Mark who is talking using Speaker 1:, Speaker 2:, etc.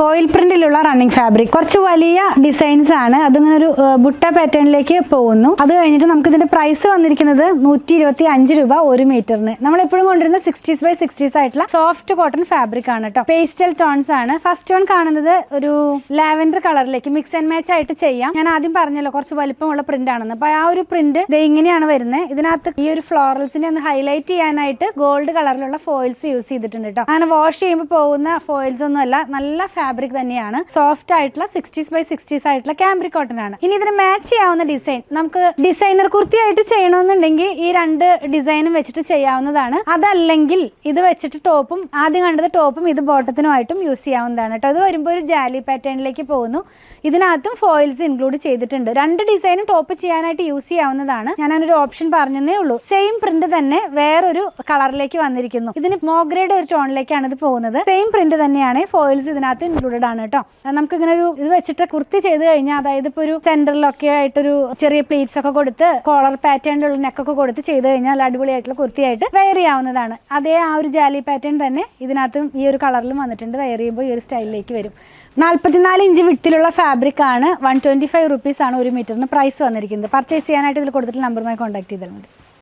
Speaker 1: Foil പ്രിന്റിലുള്ള running fabric. കുറച്ച് വലിയ designs ആണ്, അതിങ്ങനെ ഒരു ബുട്ട പാറ്റേണിലേക്ക് പോകുന്നു. അത് കഴിഞ്ഞിട്ട് നമുക്ക് ഇതിന്റെ പ്രൈസ് വന്നിരിക്കുന്നത് 125 രൂപ 1 മീറ്ററിന്. നമ്മൾ എപ്പോഴും കൊണ്ടുവരുന്ന 60s by 60s ആയിട്ടുള്ള സോഫ്റ്റ് കോട്ടൺ ഫാബ്രിക് ആണ് കേട്ടോ. പേസ്റ്റൽ ടോൺസ് ആണ്. ഫസ്റ്റ് വൺ കാണുന്നത് ഒരു ലാവൻഡർ കളറിലേക്ക് മിക്സ് ആൻഡ് മാച്ച് ആയിട്ട് ചെയ്യാം. ഞാൻ ആദ്യം പറഞ്ഞല്ലോ കുറച്ച് വലിപ്പമുള്ള പ്രിന്റ് ആണെന്ന്. അപ്പൊ ആ ഒരു പ്രിന്റ് ഇങ്ങനെയാണ് വരുന്നത്. ഇതിനകത്ത് ഈ ഒരു ഫ്ലോറൽസിനെ ഒന്ന് ഹൈലൈറ്റ് ചെയ്യാനായിട്ട് ഗോൾഡ് കളറിലുള്ള ഫോയിൽസ് യൂസ് ചെയ്തിട്ടുണ്ട് കേട്ടോ. അങ്ങനെ വാഷ് ചെയ്യുമ്പോൾ പോകുന്ന ഫോയിൽസ് ഒന്നും അല്ല, നല്ല ഫാബ്രിക് തന്നെയാണ്. സോഫ്റ്റ് ആയിട്ടുള്ള 60s by 60s ആയിട്ടുള്ള ക്യാമ്പ്രിക് കോട്ടൺ ആണ്. ഇനി ഇതിന് മാച്ച് ചെയ്യാവുന്ന ഡിസൈൻ നമുക്ക് ഡിസൈനർ കുർത്തിയായിട്ട് ചെയ്യണമെന്നുണ്ടെങ്കിൽ ഈ രണ്ട് ഡിസൈനും വെച്ചിട്ട് ചെയ്യാവുന്നതാണ്. അതല്ലെങ്കിൽ ഇത് വെച്ചിട്ട് ടോപ്പും, ആദ്യം കണ്ടത് ടോപ്പും ഇത് ബോട്ടത്തിനുമായിട്ടും യൂസ് ചെയ്യാവുന്നതാണ് കേട്ടോ. അത് വരുമ്പോൾ ഒരു ജാലി പാറ്റേണിലേക്ക് പോകുന്നു. ഇതിനകത്തും ഫോയിൽസ് ഇൻക്ലൂഡ് ചെയ്തിട്ടുണ്ട്. രണ്ട് ഡിസൈനും ടോപ്പ് ചെയ്യാനായിട്ട് യൂസ് ചെയ്യാവുന്നതാണ്. ഞാൻ അതിനൊരു ഓപ്ഷൻ പറഞ്ഞതേ ഉള്ളൂ. സെയിം പ്രിന്റ് തന്നെ വേറൊരു കളറിലേക്ക് വന്നിരിക്കുന്നു. ഇതിന് മോഗ്രേഡ് ഒരു ടോണിലേക്കാണ് ഇത് പോകുന്നത്. സെയിം പ്രിന്റ് തന്നെയാണ്, ഫോയിൽസ് ഇതിനകത്ത് ഇൻക്ലൂഡഡ് ആണ് കേട്ടോ. നമുക്ക് ഇങ്ങനെ ഒരു ഇത് വെച്ചിട്ട് കുർത്തി ചെയ്ത് കഴിഞ്ഞാൽ, അതായത് ഇപ്പോൾ ഒരു സെന്ററിലൊക്കെ ആയിട്ടൊരു ചെറിയ പ്ലീറ്റ്സ് ഒക്കെ കൊടുത്ത് കോളർ പാറ്റേണിലുള്ള നെക്കൊക്കെ കൊടുത്ത് ചെയ്ത് കഴിഞ്ഞാൽ അടിപൊളിയായിട്ടുള്ള കുർത്തിയായിട്ട് വെയർ ചെയ്യാവുന്നതാണ്. അതേ ആ ഒരു ജാലി പാറ്റേൺ തന്നെ ഇതിനകത്തും ഈ ഒരു കളറിലും വന്നിട്ടുണ്ട്. വെയർ ചെയ്യുമ്പോൾ ഈ ഒരു സ്റ്റൈലിലേക്ക് വരും. 44 ഇഞ്ച് വിട്ടിലുള്ള ഫാബ്രിക് ആണ്. 125 റുപ്പീസ് ആണ് 1 മീറ്ററിന് പ്രൈസ് വന്നിരിക്കുന്നത്. പർച്ചേസ് ചെയ്യാനായിട്ട് ഇതിൽ കൊടുത്തിട്ട് നമ്പറുമായി കോൺടാക്ട് ചെയ്താൽ മതി.